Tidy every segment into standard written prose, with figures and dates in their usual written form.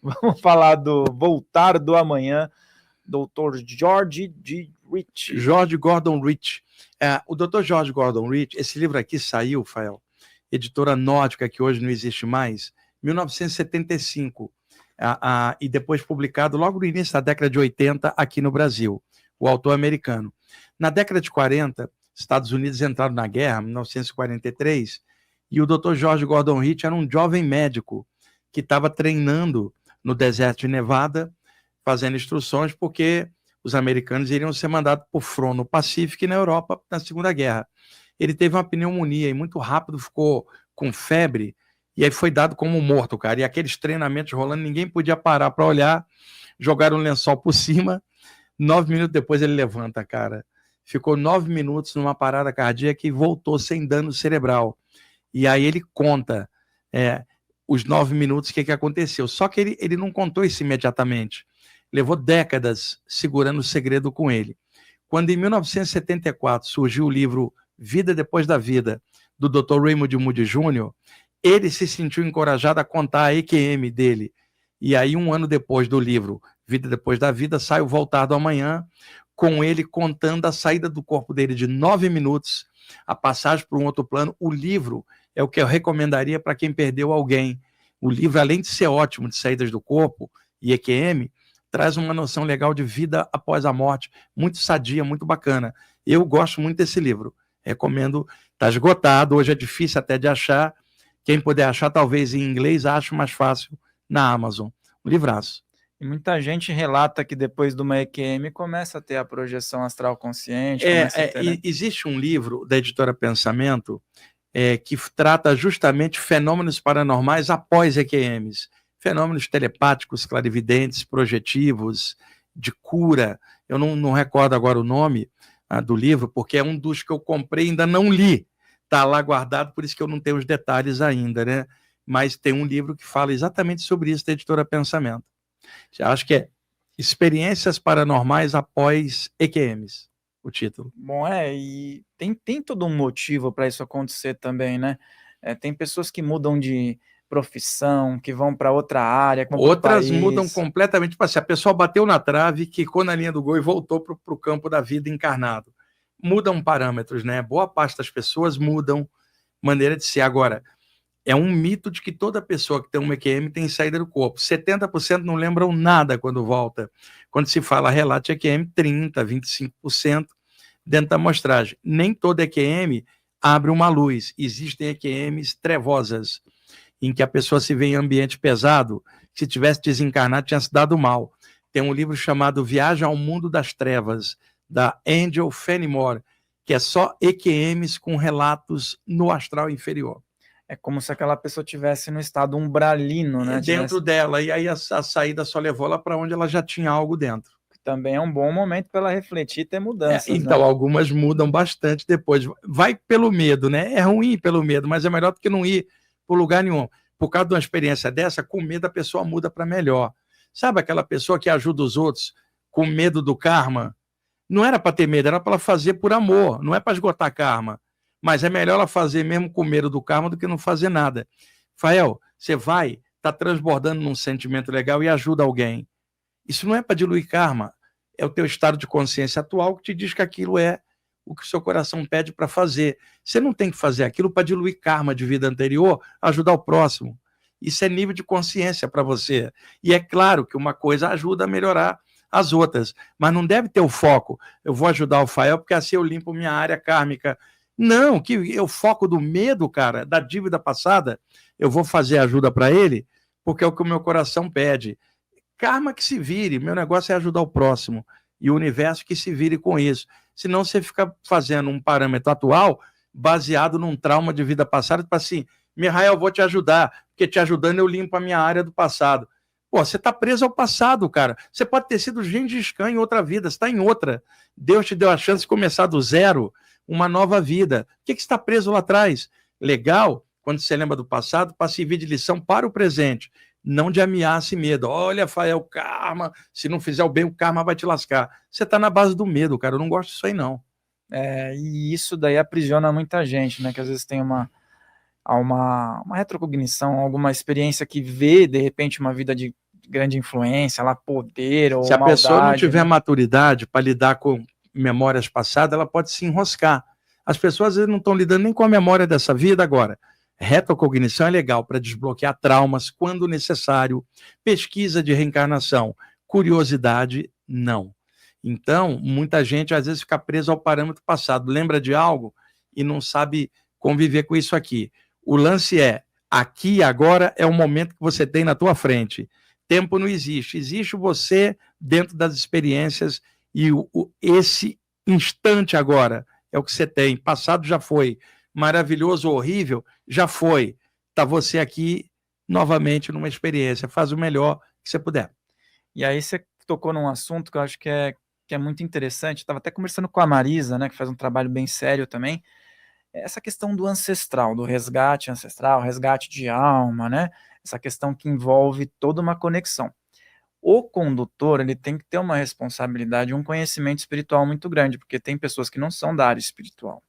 Vamos falar do Voltar do Amanhã, Dr. George G. Rich. George Gordon Rich. O Dr. George Gordon Rich, esse livro aqui saiu, Fael, editora nórdica, que hoje não existe mais, 1975, e depois publicado logo no início da década de 80 aqui no Brasil, o autor americano. Na década de 40, Estados Unidos entraram na guerra, em 1943, e o Dr. George Gordon Rich era um jovem médico que estava treinando no deserto de Nevada, fazendo instruções, porque os americanos iriam ser mandados por front no Pacífico e na Europa na Segunda Guerra. Ele teve uma pneumonia e muito rápido ficou com febre, e aí foi dado como morto, cara. E aqueles treinamentos rolando, ninguém podia parar para olhar, jogaram um lençol por cima, 9 minutos depois ele levanta, cara. Ficou 9 minutos numa parada cardíaca e voltou sem dano cerebral. E aí ele conta os 9 minutos, o que aconteceu. Só que ele não contou isso imediatamente. Levou décadas segurando o segredo com ele. Quando em 1974 surgiu o livro Vida Depois da Vida, do Dr. Raymond Moody Jr., ele se sentiu encorajado a contar a EQM dele. E aí, um ano depois do livro Vida Depois da Vida, sai o Voltar do Amanhã, com ele contando a saída do corpo dele de 9 minutos, a passagem para um outro plano. O livro é o que eu recomendaria para quem perdeu alguém. O livro, além de ser ótimo de saídas do corpo e EQM, traz uma noção legal de vida após a morte, muito sadia, muito bacana. Eu gosto muito desse livro. Recomendo, está esgotado, hoje é difícil até de achar. Quem puder achar, talvez em inglês, acho mais fácil na Amazon. Um livraço. E muita gente relata que depois de uma EQM começa a ter a projeção astral consciente. Existe um livro da editora Pensamento que trata justamente fenômenos paranormais após EQMs. Fenômenos telepáticos, clarividentes, projetivos, de cura. Eu não recordo agora o nome do livro, porque é um dos que eu comprei e ainda não li. Está lá guardado, por isso que eu não tenho os detalhes ainda, né? Mas tem um livro que fala exatamente sobre isso da editora Pensamento. Acho que é Experiências Paranormais após EQMs, o título. Bom, e tem todo um motivo para isso acontecer também, né? Tem pessoas que mudam de profissão, que vão para outra área. Outras mudam completamente. Tipo assim, a pessoa bateu na trave, quicou na linha do gol e voltou para o campo da vida encarnado. Mudam parâmetros, né? Boa parte das pessoas mudam maneira de ser. Agora, é um mito de que toda pessoa que tem um EQM tem saída do corpo. 70% não lembram nada quando volta. Quando se fala relate EQM, 30%, 25% dentro da amostragem. Nem todo EQM abre uma luz. Existem EQMs trevosas, em que a pessoa se vê em ambiente pesado. Se tivesse desencarnado, tinha se dado mal. Tem um livro chamado Viagem ao Mundo das Trevas, da Angel Fenimore, que é só EQMs com relatos no astral inferior. É como se aquela pessoa estivesse no estado umbralino, né? Dentro dela, e aí a saída só levou ela para onde ela já tinha algo dentro. Também é um bom momento para ela refletir e ter mudanças. Então, né? Algumas mudam bastante depois. Vai pelo medo, né? É ruim pelo medo, mas é melhor do que não ir por lugar nenhum. Por causa de uma experiência dessa, com medo a pessoa muda para melhor. Sabe aquela pessoa que ajuda os outros com medo do karma? Não era para ter medo, era para ela fazer por amor, não é para esgotar karma. Mas é melhor ela fazer mesmo com medo do karma do que não fazer nada. Fael, você vai, está transbordando num sentimento legal e ajuda alguém. Isso não é para diluir karma, é o teu estado de consciência atual que te diz que aquilo é o que o seu coração pede para fazer. Você não tem que fazer aquilo para diluir karma de vida anterior, ajudar o próximo. Isso é nível de consciência para você. E é claro que uma coisa ajuda a melhorar as outras, mas não deve ter o foco. Eu vou ajudar o Fael porque assim eu limpo minha área kármica. Não, que eu foco do medo, cara, da dívida passada, eu vou fazer ajuda para ele, porque é o que o meu coração pede. Karma que se vire, meu negócio é ajudar o próximo, e o universo que se vire com isso. Senão você fica fazendo um parâmetro atual baseado num trauma de vida passada, tipo assim, Mihael, eu vou te ajudar, porque te ajudando eu limpo a minha área do passado. Pô, você está preso ao passado, cara. Você pode ter sido Gengis Khan em outra vida, você está em outra. Deus te deu a chance de começar do zero, uma nova vida. O que está preso lá atrás? Legal, quando você lembra do passado, para servir de lição para o presente, não de ameaça e medo. Olha, Fael, karma, se não fizer o bem, o karma vai te lascar. Você está na base do medo, cara, eu não gosto disso aí, não. E isso daí aprisiona muita gente, né, que às vezes tem uma a uma retrocognição, alguma experiência que vê, de repente, uma vida de grande influência, lá, poder ou Se a pessoa não maldade, tiver né? maturidade para lidar com memórias passadas, ela pode se enroscar. As pessoas às vezes não estão lidando nem com a memória dessa vida agora. Retrocognição é legal para desbloquear traumas quando necessário. Pesquisa de reencarnação. Curiosidade, não. Então, muita gente às vezes fica presa ao parâmetro passado. Lembra de algo e não sabe conviver com isso aqui. O lance é, aqui e agora é o momento que você tem na tua frente. Tempo não existe. Existe você dentro das experiências e esse instante agora é o que você tem. Passado já foi. Maravilhoso ou horrível, já foi. Está você aqui novamente numa experiência. Faz o melhor que você puder. E aí você tocou num assunto que eu acho que é muito interessante. Estava até conversando com a Marisa, né, que faz um trabalho bem sério também. Essa questão do ancestral, do resgate ancestral, resgate de alma, né? Essa questão que envolve toda uma conexão. O condutor, ele tem que ter uma responsabilidade, um conhecimento espiritual muito grande, porque tem pessoas que não são da área espiritual.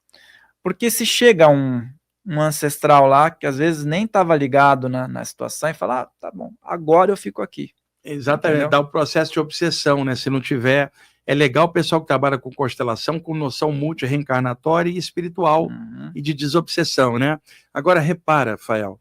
Porque se chega um ancestral lá, que às vezes nem estava ligado na situação, e fala, tá bom, agora eu fico aqui. Exatamente, Entendeu? dá o processo de obsessão, né? Se não tiver... É legal o pessoal que trabalha com constelação, com noção multi-reencarnatória e espiritual e de desobsessão, né? Agora, repara, Rafael,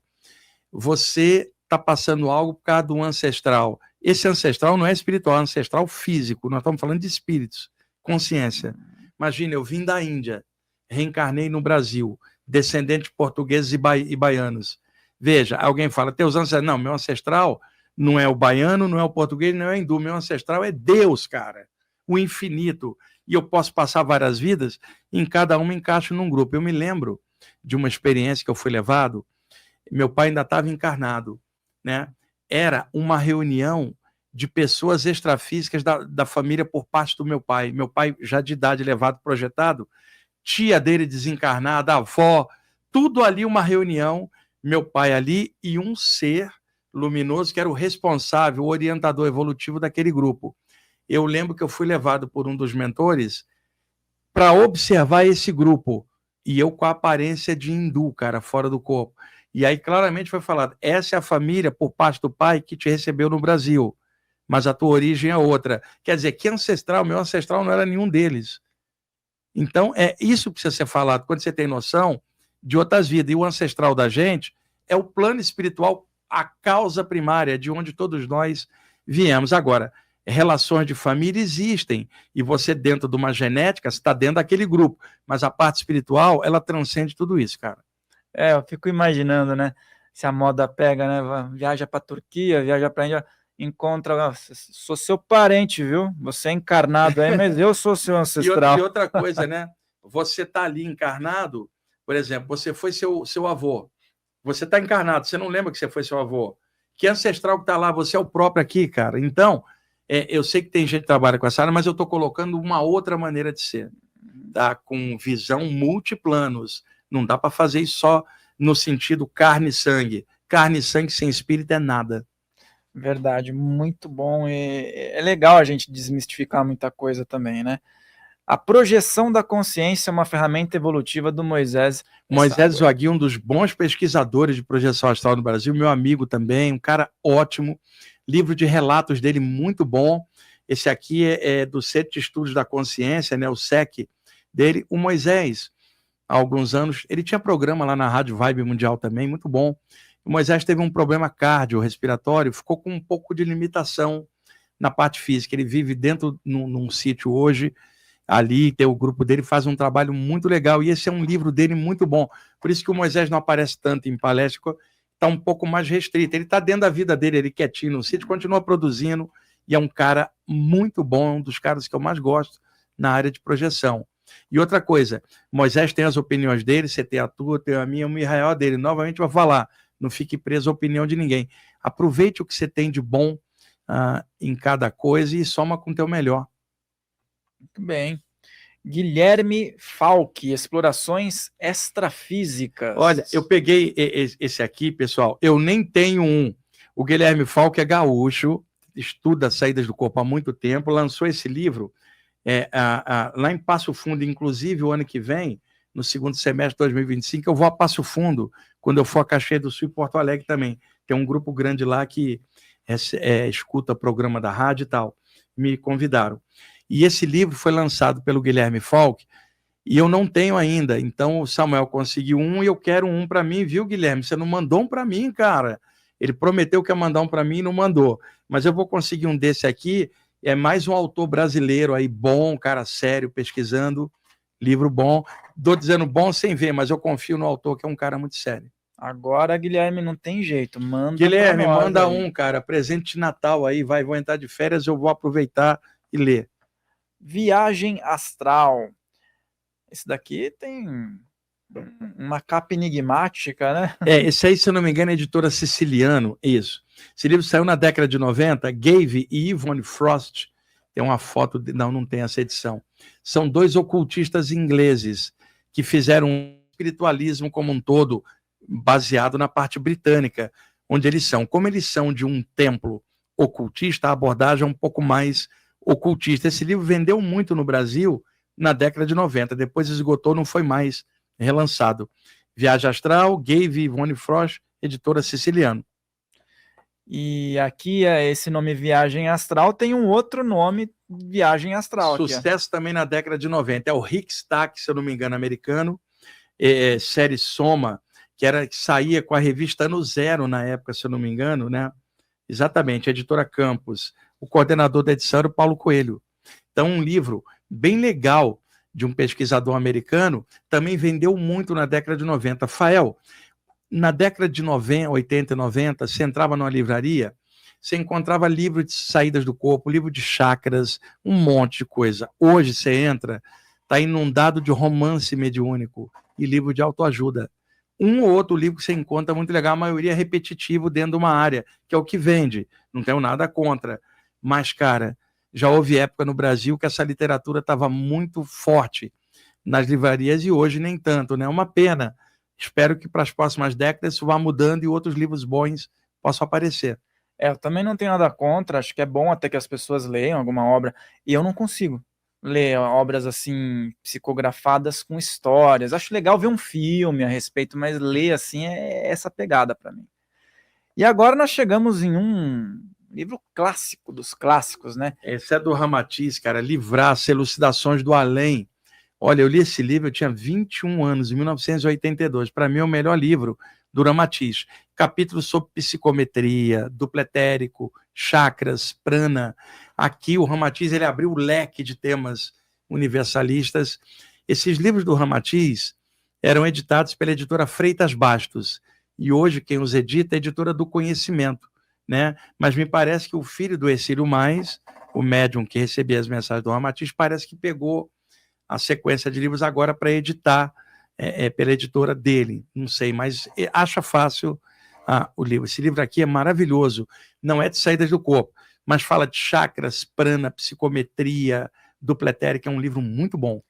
você está passando algo por causa do ancestral. Esse ancestral não é espiritual, é ancestral físico. Nós estamos falando de espíritos, consciência. Imagina, eu vim da Índia, reencarnei no Brasil, descendente de portugueses e baianos. Veja, alguém fala, teus ancestrais... Não, meu ancestral não é o baiano, não é o português, não é o hindu. Meu ancestral é Deus, cara. O infinito. E eu posso passar várias vidas, e em cada uma encaixo num grupo. Eu me lembro de uma experiência que eu fui levado, meu pai ainda estava encarnado, né? Era uma reunião de pessoas extrafísicas da família por parte do meu pai já de idade elevado, projetado, tia dele desencarnada, avó, tudo ali uma reunião, meu pai ali e um ser luminoso que era o responsável, o orientador evolutivo daquele grupo. Eu lembro que eu fui levado por um dos mentores para observar esse grupo, e eu com a aparência de hindu, cara, fora do corpo. E aí claramente foi falado, essa é a família por parte do pai que te recebeu no Brasil, mas a tua origem é outra. Quer dizer, que ancestral? Meu ancestral não era nenhum deles. Então, é isso que precisa ser falado, quando você tem noção de outras vidas. E o ancestral da gente é o plano espiritual, a causa primária de onde todos nós viemos. Agora, relações de família existem, e você dentro de uma genética está dentro daquele grupo, mas a parte espiritual, ela transcende tudo isso, cara. Eu fico imaginando, né, se a moda pega, né, viaja para Turquia, viaja para Índia, encontra, sou seu parente, viu? Você é encarnado aí, mas eu sou seu ancestral. E outra coisa, né, você está ali encarnado, por exemplo, você foi seu avô, você está encarnado, você não lembra que você foi seu avô, que ancestral que está lá, você é o próprio aqui, cara. Então, eu sei que tem gente que trabalha com essa área, mas eu estou colocando uma outra maneira de ser, tá? Com visão multiplanos. Não dá para fazer isso só no sentido carne e sangue. Carne e sangue sem espírito é nada. Verdade, muito bom. E é legal a gente desmistificar muita coisa também, né? A projeção da consciência é uma ferramenta evolutiva do Moisés. Moisés Zogui, um dos bons pesquisadores de projeção astral no Brasil, meu amigo também, um cara ótimo. Livro de relatos dele muito bom. Esse aqui é do Centro de Estudos da Consciência, né, o SEC dele. O Moisés, há alguns anos, ele tinha programa lá na Rádio Vibe Mundial também, muito bom. O Moisés teve um problema cardiorrespiratório, ficou com um pouco de limitação na parte física. Ele vive dentro num sítio hoje, ali tem o grupo dele, faz um trabalho muito legal, e esse é um livro dele muito bom. Por isso que o Moisés não aparece tanto em palestra, está um pouco mais restrito. Ele está dentro da vida dele, ele quietinho no sítio, continua produzindo, e é um cara muito bom, um dos caras que eu mais gosto na área de projeção. E outra coisa, Moisés tem as opiniões dele, você tem a tua, tem a minha, o Mihael dele. Novamente vou falar, não fique preso à opinião de ninguém. Aproveite o que você tem de bom em cada coisa e soma com o teu melhor. Muito bem. Guilherme Falck, Explorações Extrafísicas. Olha, eu peguei esse aqui, pessoal, eu nem tenho um. O Guilherme Falck é gaúcho, estuda saídas do corpo há muito tempo, lançou esse livro lá em Passo Fundo, inclusive o ano que vem, no segundo semestre de 2025, eu vou a Passo Fundo quando eu for a Caxias do Sul e Porto Alegre também. Tem um grupo grande lá que escuta programa da rádio e tal. Me convidaram. E esse livro foi lançado pelo Guilherme Falck, e eu não tenho ainda. Então o Samuel conseguiu um e eu quero um para mim, viu, Guilherme? Você não mandou um para mim, cara. Ele prometeu que ia mandar um para mim e não mandou. Mas eu vou conseguir um desse aqui. É mais um autor brasileiro aí, bom, cara sério, pesquisando, livro bom. Estou dizendo bom sem ver, mas eu confio no autor, que é um cara muito sério. Agora, Guilherme, não tem jeito. Manda Guilherme, pra nós manda aí. um, cara. Presente de Natal aí, vou entrar de férias, eu vou aproveitar e ler. Viagem Astral. Esse daqui tem uma capa enigmática, né? Esse aí, se eu não me engano, é editora Siciliano, isso. Esse livro saiu na década de 90, Gave e Yvonne Frost, tem uma foto, não tem essa edição. São dois ocultistas ingleses que fizeram um espiritualismo como um todo, baseado na parte britânica, onde eles são. Como eles são de um templo ocultista, a abordagem é um pouco mais ocultista. Esse livro vendeu muito no Brasil na década de 90, depois esgotou, não foi mais relançado. Viagem Astral, Gave e Yvonne Frost, editora Siciliano. E aqui, esse nome Viagem Astral tem um outro nome, Viagem Astral. Sucesso aqui, também na década de 90. É o Rick Stack, se eu não me engano, americano. Série Soma, que saía com a revista Ano Zero na época, se eu não me engano, né? Exatamente, editora Campos. O coordenador da edição era o Paulo Coelho. Então, um livro bem legal de um pesquisador americano, também vendeu muito na década de 90. Fael, na década de 90, 80 e 90, você entrava numa livraria, você encontrava livro de saídas do corpo, livro de chakras, um monte de coisa. Hoje você entra, está inundado de romance mediúnico e livro de autoajuda. Um ou outro livro que você encontra muito legal, a maioria é repetitivo dentro de uma área, que é o que vende. Não tenho nada contra. Mas, cara, já houve época no Brasil que essa literatura estava muito forte nas livrarias e hoje nem tanto, né? É uma pena. Espero que para as próximas décadas isso vá mudando e outros livros bons possam aparecer. Eu também não tenho nada contra, acho que é bom até que as pessoas leiam alguma obra, e eu não consigo ler obras assim, psicografadas com histórias. Acho legal ver um filme a respeito, mas ler assim é essa pegada para mim. E agora nós chegamos em um livro clássico dos clássicos, né? Esse é do Ramatiz, cara, Livraço, Elucidações do Além. Olha, eu li esse livro, eu tinha 21 anos, em 1982. Para mim é o melhor livro do Ramatiz. Capítulos sobre psicometria, duplo etérico, chakras, prana. Aqui o Ramatiz ele abriu o leque de temas universalistas. Esses livros do Ramatiz eram editados pela editora Freitas Bastos. E hoje quem os edita é a editora do Conhecimento, né? Mas me parece que o filho do Hercílio Mais, o médium que recebia as mensagens do Ramatiz, parece que pegou a sequência de livros agora para editar pela editora dele, não sei, mas acha fácil o livro. Esse livro aqui é maravilhoso, não é de saídas do corpo, mas fala de chakras, prana, psicometria, dupla etérica, é um livro muito bom.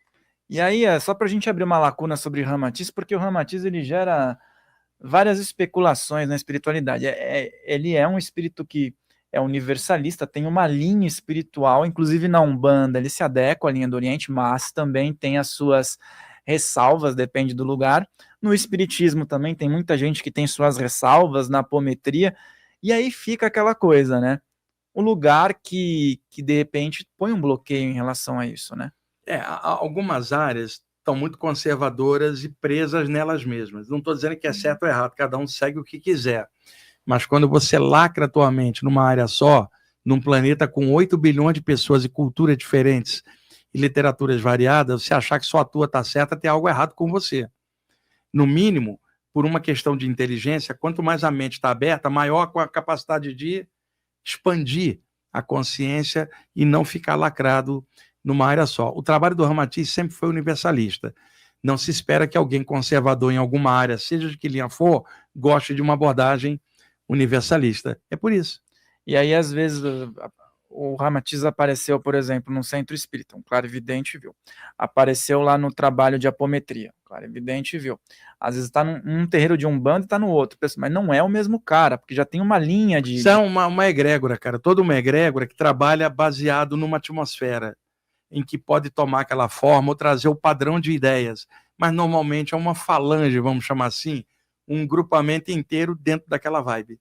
E aí, só para a gente abrir uma lacuna sobre Ramatiz, porque o Ramatiz ele gera várias especulações na espiritualidade. Ele é um espírito que é universalista, tem uma linha espiritual, inclusive na Umbanda ele se adequa à linha do Oriente, mas também tem as suas ressalvas, depende do lugar. No Espiritismo também tem muita gente que tem suas ressalvas, na apometria, e aí fica aquela coisa, né? O lugar que de repente põe um bloqueio em relação a isso, né? Algumas áreas estão muito conservadoras e presas nelas mesmas. Não estou dizendo que é certo ou errado, cada um segue o que quiser. Mas quando você lacra a tua mente numa área só, num planeta com 8 bilhões de pessoas e culturas diferentes e literaturas variadas, você achar que só a tua está certa, tem algo errado com você. No mínimo, por uma questão de inteligência, quanto mais a mente está aberta, maior a capacidade de expandir a consciência e não ficar lacrado numa área só. O trabalho do Ramatiz sempre foi universalista. Não se espera que alguém conservador em alguma área, seja de que linha for, goste de uma abordagem universalista. É por isso. E aí, às vezes, o Ramatiz apareceu, por exemplo, num centro espírita, um clarividente viu. Apareceu lá no trabalho de apometria, clarividente viu. Às vezes está num terreiro de Umbanda e está no outro, mas não é o mesmo cara, porque já tem uma linha de... Isso é uma egrégora, cara. Toda uma egrégora que trabalha baseado numa atmosfera em que pode tomar aquela forma ou trazer o padrão de ideias. Mas normalmente é uma falange, vamos chamar assim, um grupamento inteiro dentro daquela vibe.